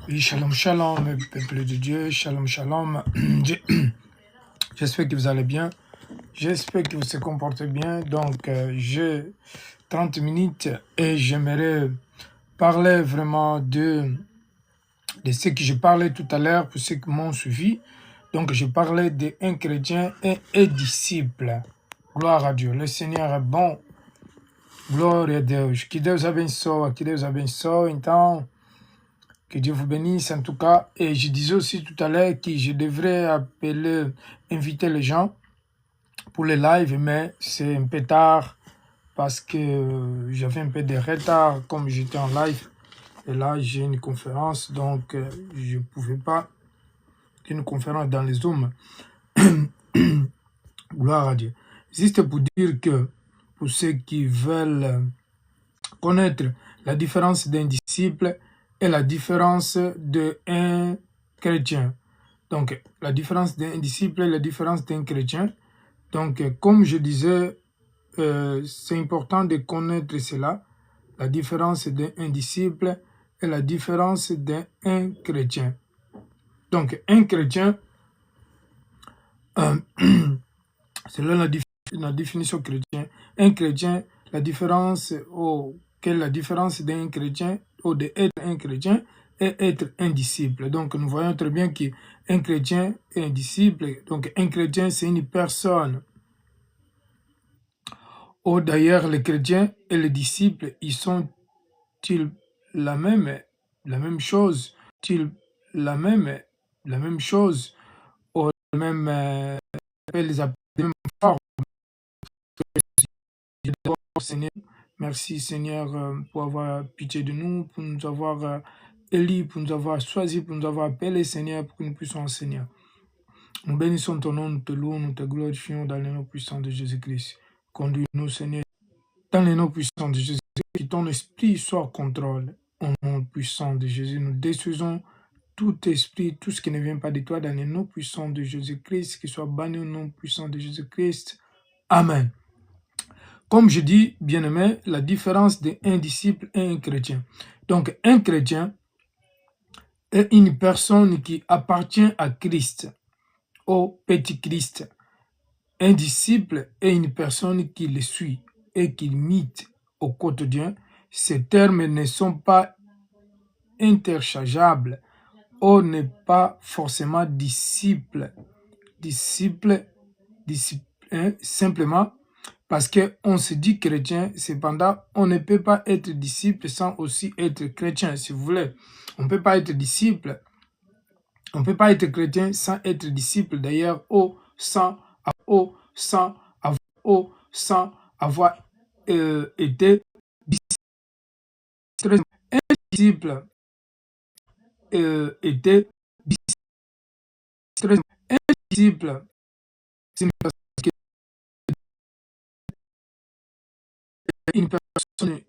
Oui, shalom, shalom, peuple de Dieu, shalom, shalom. J'espère que vous allez bien. J'espère que vous se comportez bien. Donc, j'ai 30 minutes et j'aimerais parler vraiment de ce que je parlais tout à l'heure pour ceux qui m'ont suivi. Donc, je parlais d'un chrétien et disciple. Gloire à Dieu. Le Seigneur est bon. Glória a Deus. Que Deus abençoe. Que Deus abençoe. Então, que Dieu vous bénisse en tout cas. Et je disais aussi tout à l'heure que je devrais inviter les gens pour les lives, mais c'est un peu tard parce que j'avais un peu de retard comme j'étais en live. Et là, j'ai une conférence, donc je ne pouvais pas une conférence dans les Zooms. Gloire à Dieu. Juste pour dire que pour ceux qui veulent connaître la différence d'un disciple et la différence d'un chrétien. Donc, la différence d'un disciple et la différence d'un chrétien. Donc, comme je disais, c'est important de connaître cela, la différence d'un disciple et la différence d'un chrétien. Donc, un chrétien, selon la définition chrétienne, un chrétien, la différence, quelle est la différence d'un chrétien ou d'être un chrétien et être un disciple. Donc, nous voyons très bien qu'un chrétien est un disciple. Donc, un chrétien, c'est une personne. Ou d'ailleurs, les chrétiens et les disciples, ils sont-ils la même chose? Ils la même chose? Ou même, les appellent de même forme? Seigneur, merci Seigneur pour avoir pitié de nous, pour nous avoir élus, pour nous avoir choisis, pour nous avoir appelés Seigneur, pour que nous puissions enseigner. Nous bénissons ton nom, nous te louons, nous te glorifions dans le nom puissant de Jésus-Christ. Conduis-nous Seigneur, dans le nom puissant de Jésus-Christ, que ton esprit soit au contrôle. Au nom puissant de Jésus, nous détruisons tout esprit, tout ce qui ne vient pas de toi, dans le nom puissant de Jésus-Christ, qui soit banni au nom puissant de Jésus-Christ. Amen. Comme je dis, bien-aimé, la différence d'un disciple et un chrétien. Donc, un chrétien est une personne qui appartient à Christ, au petit Christ. Un disciple est une personne qui le suit et qui l'imite au quotidien. Ces termes ne sont pas interchangeables. On n'est pas forcément disciple. Disciple, simplement parce qu'on se dit chrétien, cependant, on ne peut pas être disciple sans aussi être chrétien, si vous voulez. On ne peut pas être disciple, on ne peut pas être chrétien sans être disciple. D'ailleurs, sans avoir été disciple. Un disciple était disciple. Un disciple, c'est une personne.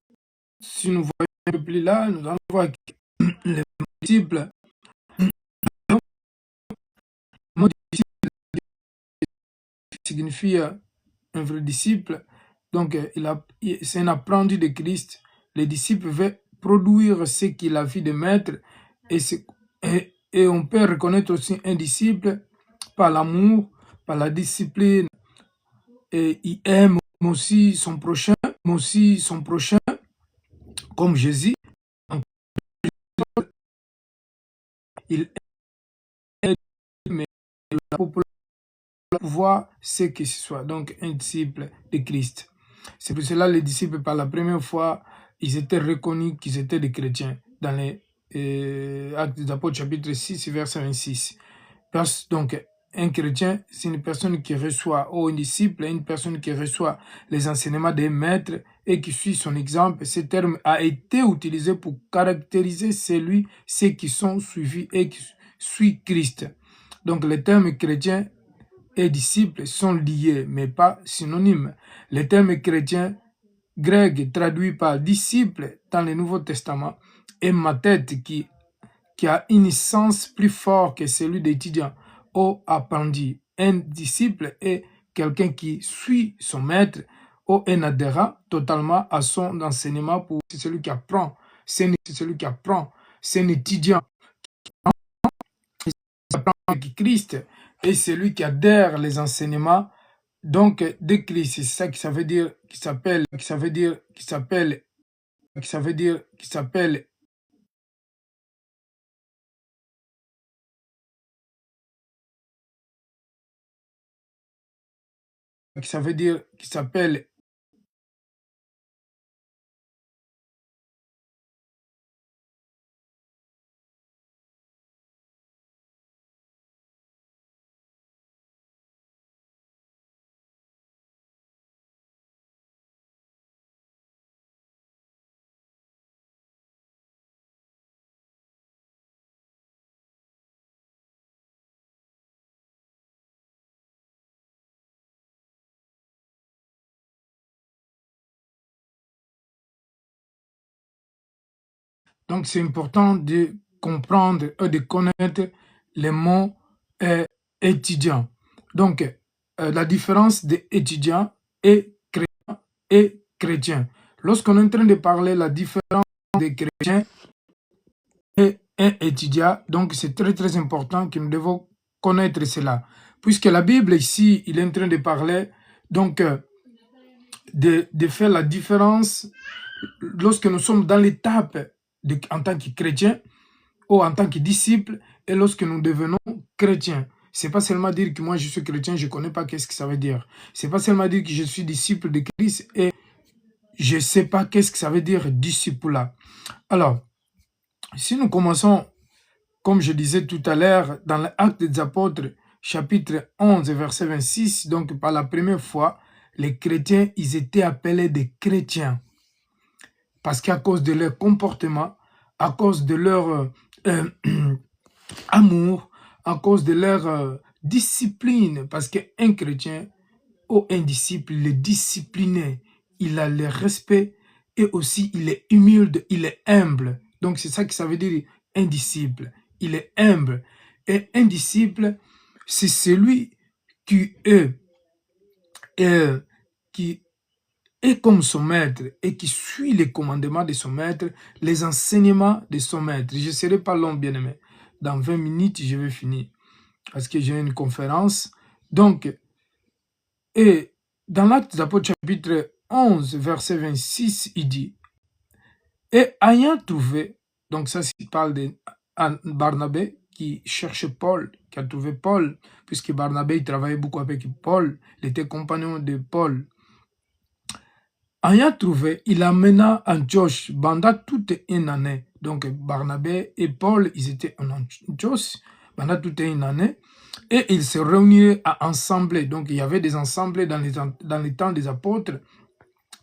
Si nous voyons un peu plus là, nous allons voir que les disciples, le mot disciple signifie un vrai disciple. Donc, c'est un apprenti de Christ. Les disciples veulent produire ce qu'il a vu de maître. Et on peut reconnaître aussi un disciple par l'amour, par la discipline. Et il aime aussi son prochain, comme Jésus. Il aide, mais pour pouvoir ce que ce soit. Donc, un disciple de Christ. C'est pour cela que les disciples, par la première fois, ils étaient reconnus qu'ils étaient des chrétiens dans les Actes des Apôtres, chapitre 6, verset 26. Donc, un chrétien, c'est une personne qui reçoit, ou un disciple, une personne qui reçoit les enseignements des maîtres et qui suit son exemple. Ce terme a été utilisé pour caractériser ceux qui sont suivis et qui suivent Christ. Donc, les termes chrétien et disciple sont liés, mais pas synonymes. Le terme chrétien grec traduit par disciple dans le Nouveau Testament est ma tête qui a un sens plus fort que celui d'étudiant ou apprenti. Un disciple est quelqu'un qui suit son maître ou un adhérent totalement à son enseignement. C'est celui qui apprend, c'est celui qui apprend, c'est un étudiant avec Christ et celui qui adhère les enseignements donc de Christ. C'est ça que ça veut dire, qui s'appelle Donc, c'est important de comprendre et de connaître les mots étudiant. Donc, la différence des étudiants et chrétiens. Lorsqu'on est en train de parler la différence des chrétiens et un étudiant, donc c'est très très important que nous devons connaître cela. Puisque la Bible ici, il est en train de parler donc de faire la différence lorsque nous sommes dans l'étape en tant que chrétien ou en tant que disciple et lorsque nous devenons chrétiens. C'est pas seulement dire que moi je suis chrétien, je connais pas qu'est-ce que ça veut dire. C'est pas seulement dire que je suis disciple de Christ et je sais pas qu'est-ce que ça veut dire disciple là. Alors, si nous commençons, comme je disais tout à l'heure, dans l'Acte des Apôtres, chapitre 11, verset 26, donc par la première fois, les chrétiens, ils étaient appelés des chrétiens. Parce qu'à cause de leur comportement, à cause de leur amour, à cause de leur discipline, parce qu'un chrétien ou un disciple, il est discipliné, il a le respect et aussi il est humble, il est humble. Donc c'est ça que ça veut dire un disciple, il est humble. Et un disciple, c'est celui qui est comme son maître et qui suit les commandements de son maître, les enseignements de son maître. Je ne serai pas long, bien-aimé. Dans 20 minutes, je vais finir parce que j'ai une conférence. Donc, et dans l'Acte des Apôtres, chapitre 11, verset 26, il dit, « Et ayant trouvé », donc ça, il parle de Barnabé qui cherchait Paul, qui a trouvé Paul, puisque Barnabé, il travaillait beaucoup avec Paul, il était compagnon de Paul. Ayant trouvé, il amena Antioche pendant toute une année. Donc Barnabé et Paul, ils étaient en Antioche pendant toute une année. Et ils se réunissaient à ensemble. Donc il y avait des assemblées dans les temps des apôtres.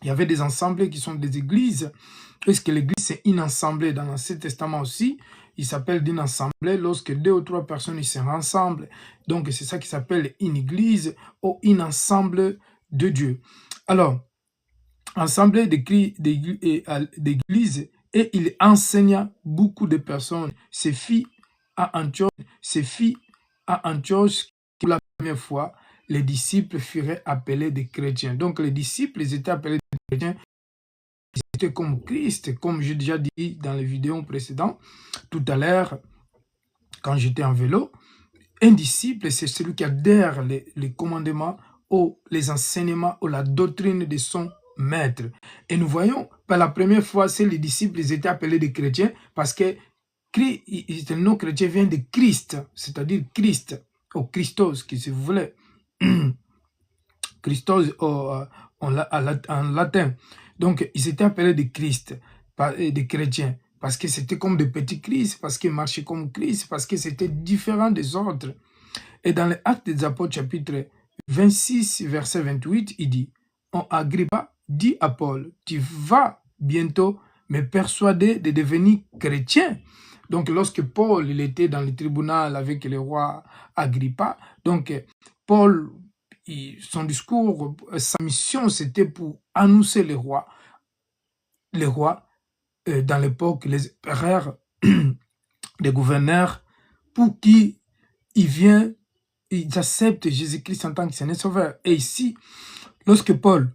Il y avait des assemblées qui sont des églises. Puisque l'église c'est une assemblée. Dans l'Ancien Testament aussi, il s'appelle d'une assemblée lorsque 2 ou 3 personnes ils se rassemblent. Donc c'est ça qui s'appelle une église ou une assemblée de Dieu. Alors, assemblée d'église et il enseigna beaucoup de personnes. Ses filles à Antioche, pour la première fois, les disciples furent appelés des chrétiens. Donc les disciples, ils étaient appelés des chrétiens. Ils étaient comme Christ, comme j'ai déjà dit dans les vidéos précédentes, tout à l'heure, quand j'étais en vélo. Un disciple, c'est celui qui adhère les commandements ou les enseignements ou la doctrine de son maître. Et nous voyons, par la première fois, c'est les disciples, ils étaient appelés des chrétiens parce que le nom chrétien vient de Christ, c'est-à-dire Christ, ou Christos, si vous voulez. Christos en latin. Donc, ils étaient appelés de Christ, des chrétiens, parce que c'était comme des petits Christ, parce qu'ils marchaient comme Christ, parce que c'était différent des autres. Et dans les Actes des Apôtres, chapitre 26, verset 28, il dit, « On Agrippa dit à Paul, tu vas bientôt me persuader de devenir chrétien. » Donc, lorsque Paul il était dans le tribunal avec le roi Agrippa, donc Paul, son discours, sa mission, c'était pour annoncer les rois dans l'époque, les frères des gouverneurs, pour qu'ils viennent, ils acceptent Jésus-Christ en tant que Seigneur Sauveur. Et ici, lorsque Paul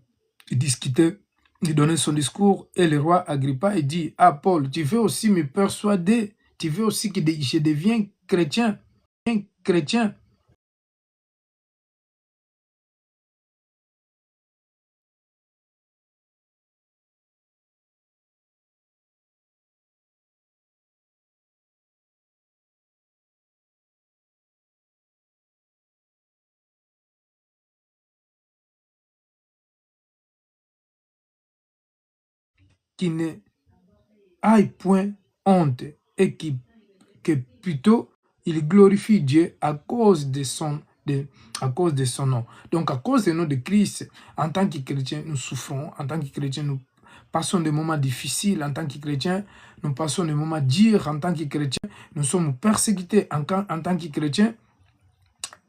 discutait, il donnait son discours, et le roi Agrippa, il dit, « Ah Paul, tu veux aussi me persuader, tu veux aussi que je devienne chrétien. » chrétien. Qui ne aille point honte et que plutôt il glorifie Dieu à cause de son nom. Donc à cause du nom de Christ, en tant que chrétien, nous souffrons. En tant que chrétien, nous passons des moments difficiles. En tant que chrétien, nous passons des moments durs. En tant que chrétien, nous sommes persécutés. En tant que chrétien,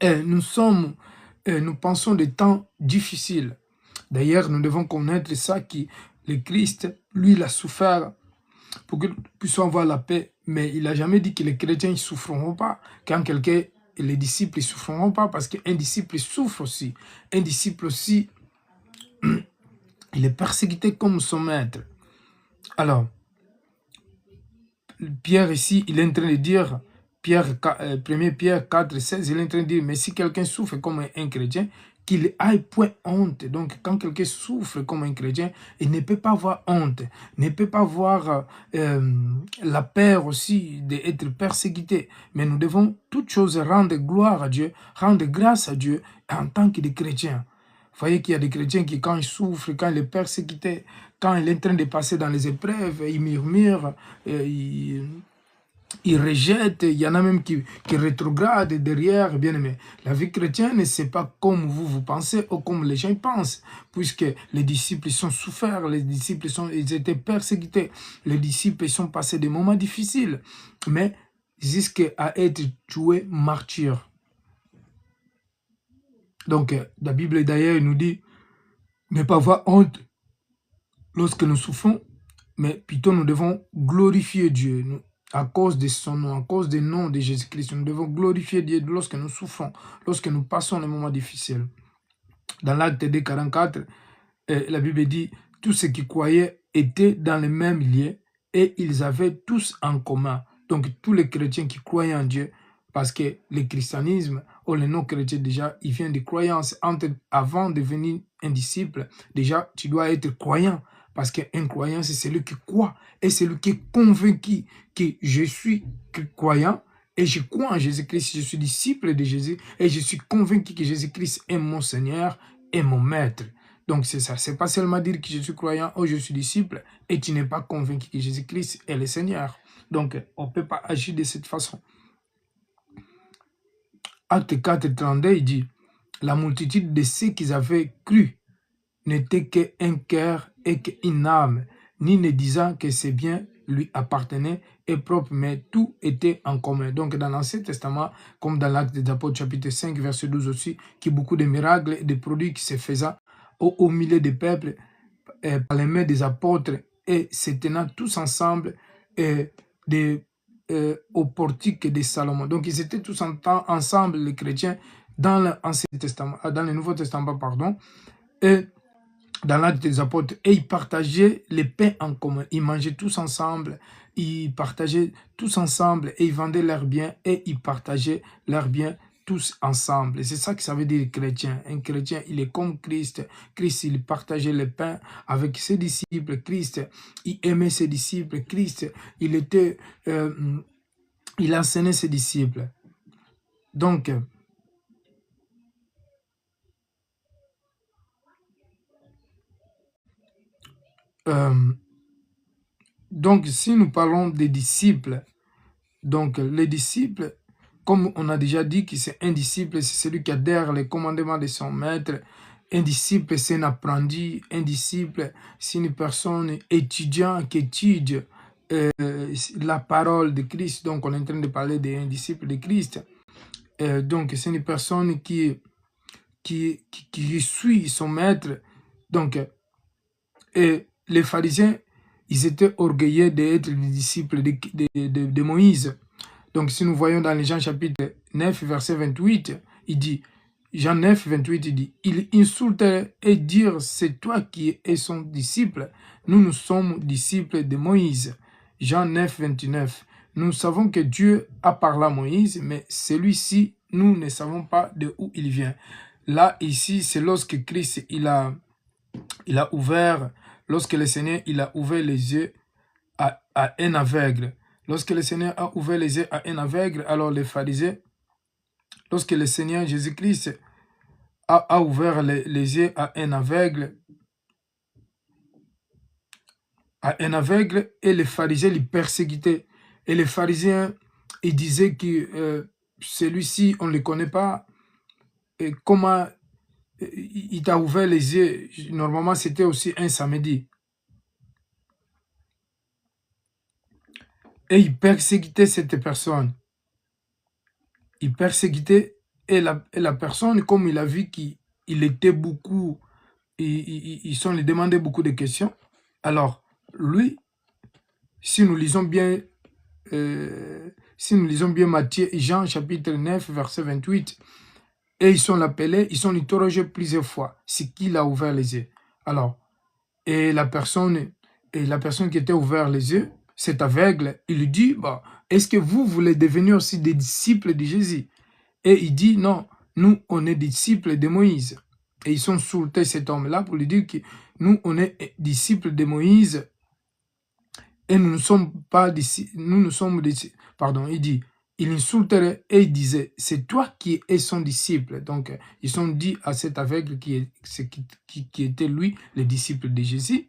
nous pensons des temps difficiles. D'ailleurs, nous devons connaître ça, que le Christ, lui, il a souffert pour que nous puissions avoir la paix. Mais il n'a jamais dit que les chrétiens ne souffreront pas. Quand quelqu'un, les disciples ne souffreront pas, parce qu'un disciple souffre aussi. Un disciple aussi, il est persécuté comme son maître. Alors, Pierre ici, il est en train de dire, 1 Pierre 4, 16, il est en train de dire, mais si quelqu'un souffre comme un chrétien, qu'il aille point honte. Donc, quand quelqu'un souffre comme un chrétien, il ne peut pas avoir honte, ne peut pas avoir la peur aussi d'être persécuté. Mais nous devons toutes choses rendre gloire à Dieu, rendre grâce à Dieu en tant que des chrétiens. Vous voyez qu'il y a des chrétiens qui, quand ils souffrent, quand il est persécuté, quand il est en train de passer dans les épreuves, ils murmurent, ils rejettent, il y en a même qui rétrogradent derrière, bien aimé. La vie chrétienne, ce n'est pas comme vous pensez ou comme les gens pensent, puisque les disciples sont souffert, les disciples ils étaient persécutés, les disciples sont passés des moments difficiles, mais jusqu'à être tués martyrs. Donc, la Bible d'ailleurs nous dit, ne pas avoir honte lorsque nous souffrons, mais plutôt nous devons glorifier Dieu. À cause de son nom, à cause du nom de Jésus-Christ, nous devons glorifier Dieu lorsque nous souffrons, lorsque nous passons les moments difficiles. Dans l'acte des 44, la Bible dit, tous ceux qui croyaient étaient dans le même lieu et ils avaient tous en commun. Donc tous les chrétiens qui croyaient en Dieu, parce que le christianisme ou le non-chrétien déjà, il vient de croyance. Avant de devenir un disciple, déjà tu dois être croyant. Parce qu'un croyant, c'est celui qui croit et celui qui est convaincu que je suis croyant et je crois en Jésus-Christ, je suis disciple de Jésus et je suis convaincu que Jésus-Christ est mon Seigneur et mon Maître. Donc c'est ça, c'est pas seulement dire que je suis croyant ou je suis disciple et tu n'es pas convaincu que Jésus-Christ est le Seigneur. Donc on ne peut pas agir de cette façon. Acte 4, 32, il dit, la multitude de ceux qui avaient cru n'était qu'un cœur et qu'une âme, ni ne disant que ses biens lui appartenaient et propres, mais tout était en commun. Donc dans l'Ancien Testament, comme dans l'Acte des Apôtres, chapitre 5, verset 12 aussi, qu'il y a beaucoup de miracles et de produits qui se faisaient au milieu des peuples par les mains des apôtres et se tenant tous ensemble au portique de Salomon. Donc ils étaient tous ensemble, les chrétiens, dans l'Ancien Testament, dans le Nouveau Testament, pardon, et dans l'Acte des Apôtres, et ils partageaient les pains en commun. Ils mangeaient tous ensemble, ils partageaient tous ensemble, et ils vendaient leurs biens, et ils partageaient leurs biens tous ensemble. Et c'est ça que ça veut dire chrétien. Un chrétien, il est comme Christ. Christ, il partageait les pains avec ses disciples. Christ, il aimait ses disciples. Christ, il enseignait ses disciples. Donc, si nous parlons des disciples, donc les disciples, comme on a déjà dit que c'est un disciple, c'est celui qui adhère les commandements de son maître. Un disciple, c'est un apprenti. Un disciple, c'est une personne étudiante qui étudie la parole de Christ. Donc, on est en train de parler d'un disciple de Christ. Donc, c'est une personne qui suit son maître. Donc, et les pharisiens, ils étaient orgueilleux d'être des disciples de Moïse. Donc, si nous voyons dans les Jean chapitre 9, verset 28, il dit, Jean 9, 28, il dit, il insultait et dire, c'est toi qui es son disciple. Nous sommes disciples de Moïse. Jean 9, 29. Nous savons que Dieu a parlé à Moïse, mais celui-ci nous ne savons pas de où il vient. Là, ici, c'est lorsque Christ, il a ouvert, lorsque le Seigneur, il a ouvert les yeux à un aveugle. Lorsque le Seigneur a ouvert les yeux à un aveugle, alors les pharisiens, lorsque le Seigneur Jésus-Christ a ouvert les yeux à un aveugle, et les pharisiens les persécutaient. Et les pharisiens, ils disaient que celui-ci, on ne le connaît pas. Et comment il t'a ouvert les yeux? Normalement, c'était aussi un samedi. Et ils persécutaient cette personne. Ils persécutaient, et la personne, comme il a vu qu'il était beaucoup, ils lui demandaient beaucoup de questions. Alors, lui, si nous lisons bien Matthieu et Jean, chapitre 9, verset 28, et ils sont appelés, ils sont interrogés plusieurs fois, c'est qui l'a ouvert les yeux. Alors, et la personne qui était ouvert les yeux, cet aveugle, il lui dit, bah, est-ce que vous voulez devenir aussi des disciples de Jésus? Et il dit, non, nous, on est disciples de Moïse. Et ils sont insultés cet homme-là pour lui dire que nous, on est disciples de Moïse et nous ne sommes pas disciples, pardon, il dit, il insulterait et il disait, c'est toi qui es son disciple. Donc, ils ont dit à cet aveugle qui était lui, le disciple de Jésus,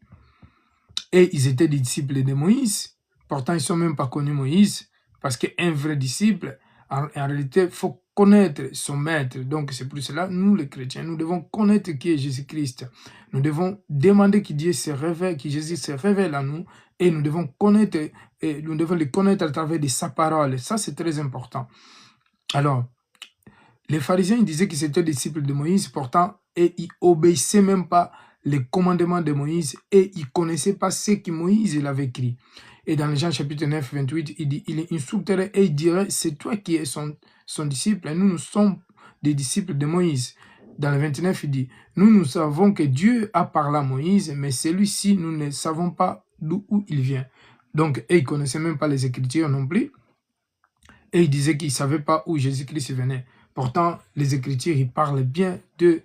et ils étaient des disciples de Moïse. Pourtant, ils ne sont même pas connus Moïse, parce qu'un vrai disciple, en réalité, il faut connaître son maître. Donc, c'est pour cela, nous, les chrétiens, nous devons connaître qui est Jésus-Christ. Nous devons demander que Dieu se révèle, que Jésus se révèle à nous, et nous devons connaître, et nous devons le connaître à travers de sa parole. Ça, c'est très important. Alors, les pharisiens, ils disaient qu'ils étaient disciples de Moïse, pourtant, et ils obéissaient même pas les commandements de Moïse, et ils ne connaissaient pas ce que Moïse il avait écrit. Et dans Jean chapitre 9, 28, il dit, il insulterait et il dirait, c'est toi qui es son disciple, et nous sommes des disciples de Moïse. Dans le 29, il dit, nous savons que Dieu a parlé à Moïse, mais celui-ci, nous ne savons pas d'où il vient. Donc, et ils ne connaissaient même pas les Écritures non plus, et ils disaient qu'ils ne savaient pas où Jésus-Christ venait. Pourtant, les Écritures, ils parlaient bien de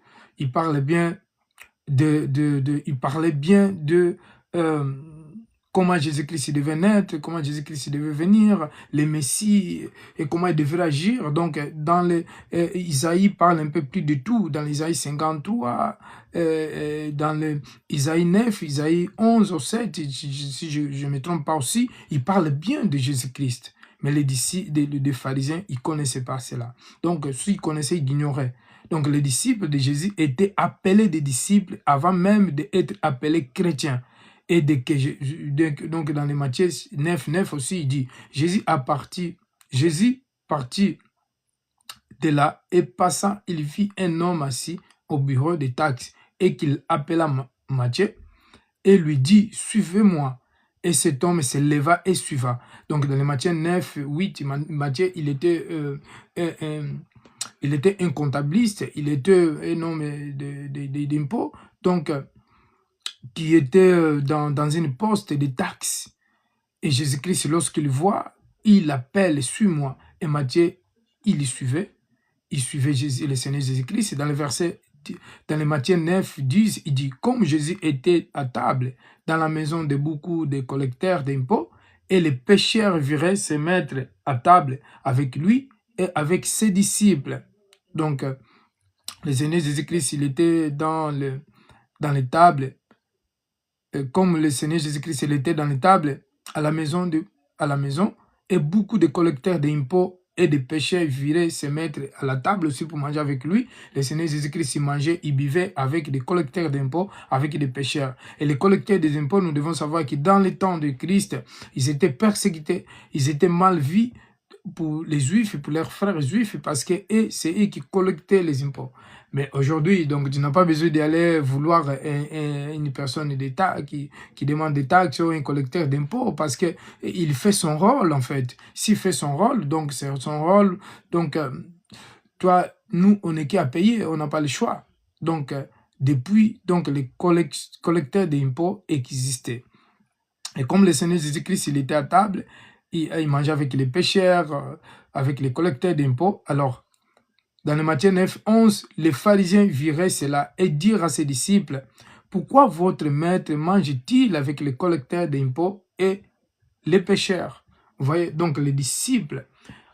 comment Jésus-Christ devait naître, comment Jésus-Christ devait venir, les Messies, et comment il devait agir. Donc, dans Isaïe parle un peu plus de tout. Dans l'Isaïe 53, dans Isaïe 9, Isaïe 11 au 7, si je ne me trompe pas aussi, il parle bien de Jésus-Christ. Mais les disciples des pharisiens, ils ne connaissaient pas cela. Donc, s'ils connaissaient, ils ignoraient. Donc, les disciples de Jésus étaient appelés des disciples avant même d'être appelés chrétiens. Et donc, dans les Matthieu 9, 9 aussi, il dit, Jésus partit de là et passant, il vit un homme assis au bureau des taxes et qu'il appela Matthieu et lui dit, suivez-moi. Et cet homme se leva et suiva. Donc, dans les Matthieu 9, 8, Matthieu, il était un comptabiliste, il était un homme d'impôts, donc, qui était dans une poste de taxes. Et Jésus-Christ, lorsqu'il voit, il appelle, suis-moi. Et Matthieu, il suivait Jésus, le Seigneur Jésus-Christ. Dans le Matthieu 9, 10, il dit, comme Jésus était à table dans la maison de beaucoup de collecteurs d'impôts, et les pécheurs viraient se mettre à table avec lui et avec ses disciples. Donc, le Seigneur Jésus-Christ, il était dans les tables, comme le Seigneur Jésus-Christ, il était dans les tables à la maison, et beaucoup de collecteurs d'impôts et de pécheurs viraient se mettre à la table aussi pour manger avec lui. Le Seigneur Jésus-Christ, il mangeait, il buvait avec des collecteurs d'impôts, avec des pécheurs. Et les collecteurs des impôts, nous devons savoir que dans les temps de Christ, ils étaient persécutés, ils étaient mal vus pour les Juifs et pour leurs frères Juifs, parce que c'est eux qui collectaient les impôts. Mais aujourd'hui, donc, tu n'as pas besoin d'aller vouloir une personne d'État qui demande des taxes ou un collecteur d'impôts, parce qu'il fait son rôle, en fait. S'il fait son rôle, donc c'est son rôle. Donc, toi, nous, on n'est qu'à payer, on n'a pas le choix. Donc, depuis, donc, les collecteurs d'impôts existaient. Et comme le Seigneur Jésus-Christ, il était à table, il mangeait avec les pécheurs, avec les collecteurs d'impôts. Alors, dans le Matthieu 9, 11, les pharisiens viraient cela et dirent à ses disciples, « Pourquoi votre maître mange-t-il avec les collecteurs d'impôts et les pécheurs ?» Vous voyez, donc les disciples,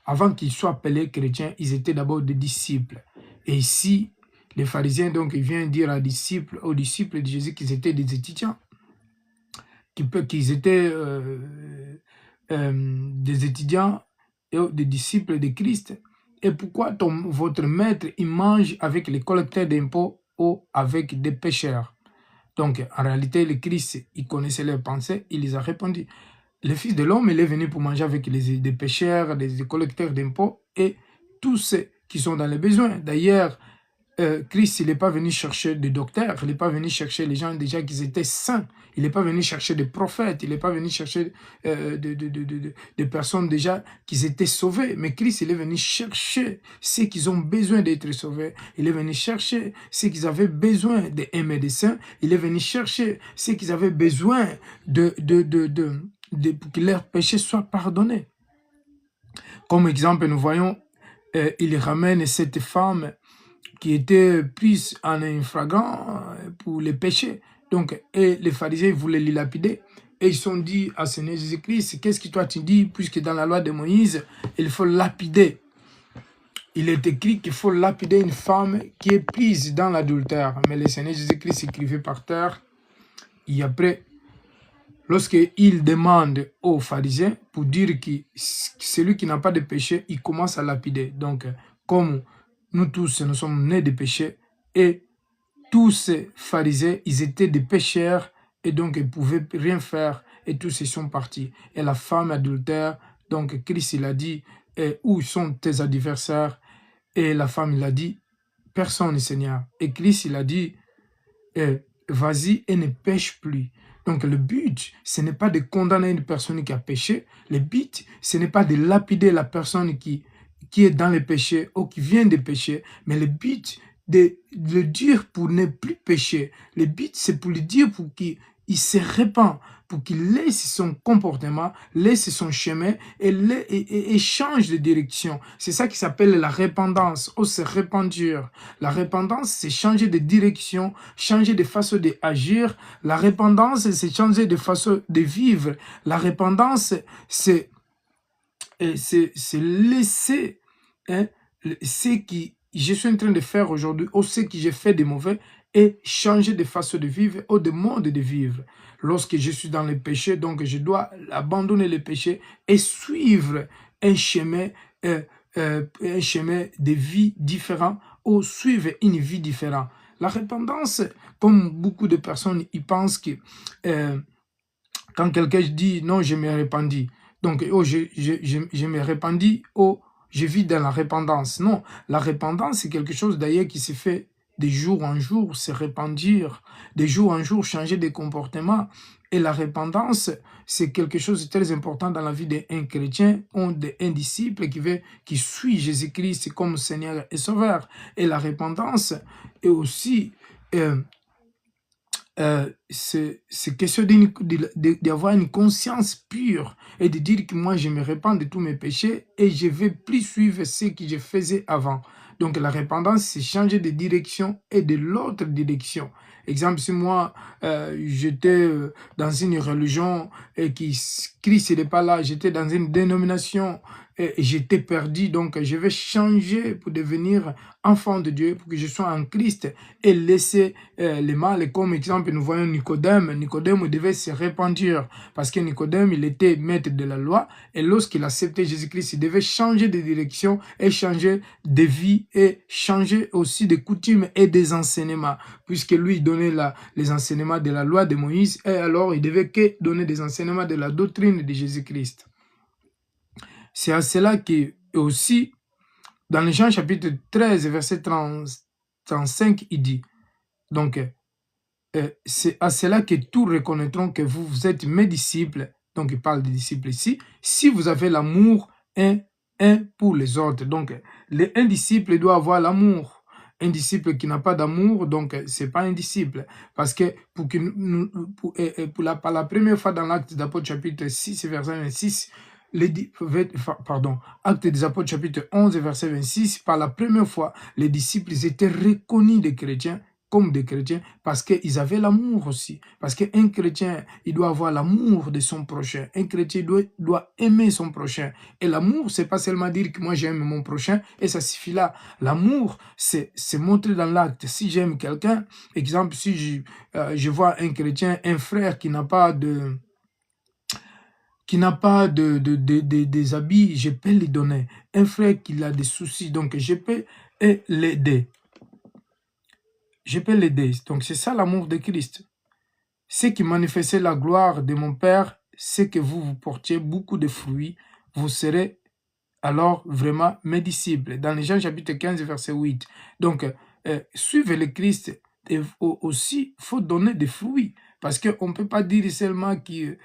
avant qu'ils soient appelés chrétiens, ils étaient d'abord des disciples. Et ici, les pharisiens, donc, ils viennent dire aux disciples de Jésus qu'ils étaient des étudiants, qu'ils étaient des étudiants et des disciples de Christ. Et pourquoi votre maître, il mange avec les collecteurs d'impôts ou avec des pécheurs? Donc, en réalité, le Christ, il connaissait leurs pensées, il les a répondu. Le Fils de l'homme, il est venu pour manger avec des pécheurs, des collecteurs d'impôts et tous ceux qui sont dans les besoins. D'ailleurs, Christ, il n'est pas venu chercher des docteurs, il n'est pas venu chercher les gens déjà qui étaient saints, il n'est pas venu chercher des prophètes, il n'est pas venu chercher des personnes déjà qui étaient sauvées, mais Christ, il est venu chercher ceux qui ont besoin d'être sauvés, il est venu chercher ceux qui avaient besoin d'un médecin, il est venu chercher ceux qui avaient besoin pour que leurs péchés soient pardonnés. Comme exemple, nous voyons, il ramène cette femme qui était prise en infragrant pour les péchés. Donc, et les pharisiens voulaient les lapider. Et ils sont dit à Seigneur Jésus-Christ, qu'est-ce que toi tu dis, puisque dans la loi de Moïse, il faut lapider. Il est écrit qu'il faut lapider une femme qui est prise dans l'adultère. Mais le Seigneur Jésus-Christ écrivait par terre. Et après, lorsqu'il demande aux pharisiens pour dire que celui qui n'a pas de péché, il commence à lapider. Donc, comme nous tous, nous sommes nés de péché et tous ces pharisiens, ils étaient des pécheurs et donc ils ne pouvaient rien faire et tous ils sont partis. Et la femme adultère, donc Christ il a dit, où sont tes adversaires? Et la femme il a dit, personne Seigneur. Et Christ il a dit, vas-y et ne pêche plus. Donc le but, ce n'est pas de condamner une personne qui a péché, le but, ce n'est pas de lapider la personne qui est dans le péché ou qui vient de pécher, mais le but de le dire pour ne plus pécher. Le but, c'est pour le dire pour qu'il se répand, pour qu'il laisse son comportement, laisse son chemin et change de direction. C'est ça qui s'appelle la repentance ou se repentir. La repentance, c'est changer de direction, changer de façon d'agir. La repentance, c'est changer de façon de vivre. La repentance, c'est laisser ce que je suis en train de faire aujourd'hui ou ce que j'ai fait de mauvais et changer de façon de vivre ou de mode de vivre. Lorsque je suis dans le péché, donc je dois abandonner le péché et suivre un chemin de vie différent ou suivre une vie différente. La repentance, comme beaucoup de personnes, ils pensent que quand quelqu'un dit non, je me répandis, donc oh, je me répandis, oh, je vis dans la repentance. Non, la repentance, c'est quelque chose d'ailleurs qui se fait de jour en jour, se répandir, de jour en jour, changer de comportement. Et la repentance, c'est quelque chose de très important dans la vie d'un chrétien ou d'un disciple qui suit Jésus-Christ comme Seigneur et Sauveur. Et la repentance est aussi c'est question d'avoir une conscience pure et de dire que moi je me répands de tous mes péchés et je ne vais plus suivre ce que je faisais avant. Donc la repentance, c'est changer de direction et de l'autre direction. Exemple, si moi j'étais dans une religion et que Christ n'est pas là, j'étais dans une dénomination et j'étais perdu, donc je vais changer pour devenir enfant de Dieu, pour que je sois en Christ et laisser le mal. Comme exemple, nous voyons Nicodème. Nicodème devait se repentir parce que Nicodème, il était maître de la loi et lorsqu'il acceptait Jésus-Christ, il devait changer de direction et changer de vie et changer aussi des coutumes et des enseignements, puisque lui, il donnait les enseignements de la loi de Moïse et alors il devait que donner des enseignements de la doctrine de Jésus-Christ. C'est à cela que aussi, dans le Jean chapitre 13, verset 35, il dit, donc, c'est à cela que tous reconnaîtront que vous êtes mes disciples, donc il parle des disciples ici, si vous avez l'amour un pour les autres. Donc, un disciple doit avoir l'amour. Un disciple qui n'a pas d'amour, donc c'est pas un disciple. Parce que pour la première fois dans l'Acte d'Apôtre chapitre 6, verset 26, Actes des Apôtres chapitre 11 verset 26, par la première fois, les disciples étaient reconnus des chrétiens comme des chrétiens parce qu'ils avaient l'amour aussi. Parce qu'un chrétien, il doit avoir l'amour de son prochain. Un chrétien doit aimer son prochain. Et l'amour, c'est pas seulement dire que moi j'aime mon prochain et ça suffit là. L'amour, c'est montrer dans l'acte. Si j'aime quelqu'un, exemple, si je vois un chrétien, un frère qui n'a pas des habits, je peux lui donner. Un frère qui a des soucis, donc je peux l'aider. Je peux l'aider. Donc c'est ça l'amour de Christ. Ce qui manifestait la gloire de mon Père, c'est que vous portiez beaucoup de fruits. Vous serez alors vraiment mes disciples. Dans les Jean chapitre 15, verset 8. Donc, suivre le Christ, et aussi, il faut donner des fruits. Parce qu'on ne peut pas dire seulement qu'on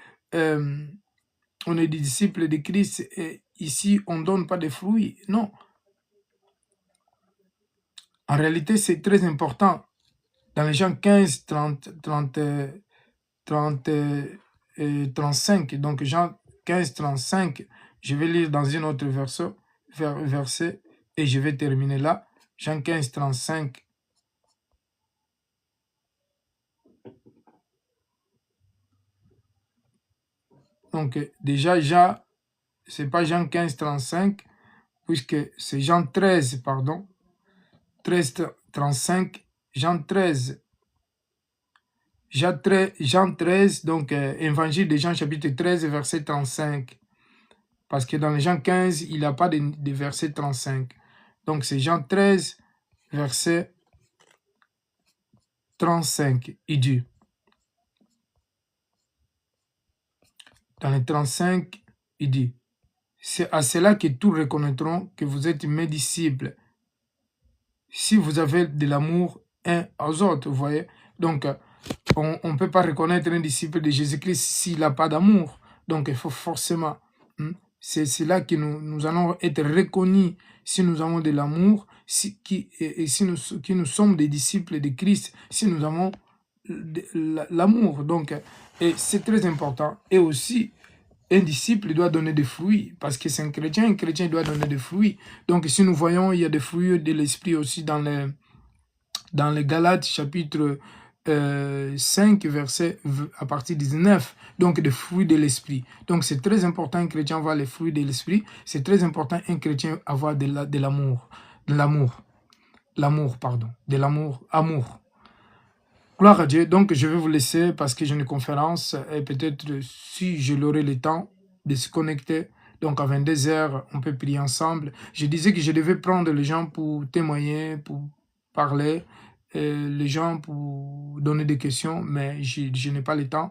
est des disciples de Christ et ici, on ne donne pas de fruits. Non. En réalité, c'est très important. Dans les Jean 15, 35, donc Jean 15, 35, je vais lire dans une autre verset et je vais terminer là. Jean 15, 35. Donc déjà, c'est pas Jean 15, 35, puisque c'est Jean 13, pardon. 13, 35, Jean 13. Jean 13, donc évangile de Jean chapitre 13, verset 35. Parce que dans les Jean 15, il n'y a pas de verset 35. Donc c'est Jean 13, verset 35. Il dit, dans les 35, il dit, c'est à cela que tous reconnaîtront que vous êtes mes disciples, si vous avez de l'amour un aux autres, vous voyez. Donc, on ne peut pas reconnaître un disciple de Jésus-Christ s'il n'a pas d'amour. Donc, il faut forcément... C'est là que nous allons être reconnus si nous avons de l'amour, si nous sommes des disciples de Christ, si nous avons l'amour. Donc, et c'est très important. Et aussi, un disciple doit donner des fruits, parce que c'est un chrétien doit donner des fruits. Donc, si nous voyons, il y a des fruits de l'esprit aussi dans les Galates, chapitre 5, verset à partir du 19, donc des fruits de l'esprit. Donc, c'est très important un chrétien avoir les fruits de l'esprit, c'est très important un chrétien avoir de l'amour. Amour. Gloire à Dieu. Donc, je vais vous laisser parce que j'ai une conférence et peut-être si je l'aurai le temps de se connecter. Donc, à 22h, on peut prier ensemble. Je disais que je devais prendre les gens pour témoigner, pour parler, les gens pour donner des questions, mais je n'ai pas le temps.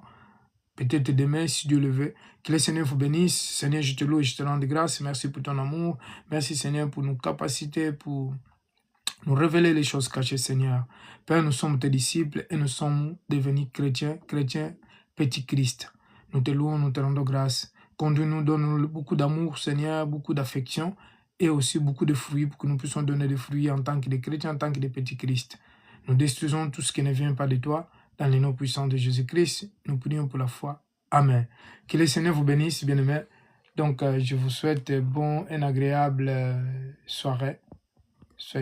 Peut-être demain, si Dieu le veut. Que le Seigneur vous bénisse. Seigneur, je te loue et je te rends grâce. Merci pour ton amour. Merci, Seigneur, pour nos capacités, pour nous révéler les choses cachées, Seigneur. Père, nous sommes tes disciples et nous sommes devenus chrétiens, petit Christ. Nous te louons, nous te rendons grâce. Conduis-nous, donne-nous beaucoup d'amour, Seigneur, beaucoup d'affection et aussi beaucoup de fruits pour que nous puissions donner des fruits en tant que des chrétiens, en tant que des petits Christ. Nous détruisons tout ce qui ne vient pas de toi. Dans les noms puissants de Jésus-Christ, nous prions pour la foi. Amen. Que le Seigneur vous bénisse, bien-aimés. Donc, je vous souhaite une bonne et agréable soirée. Soyez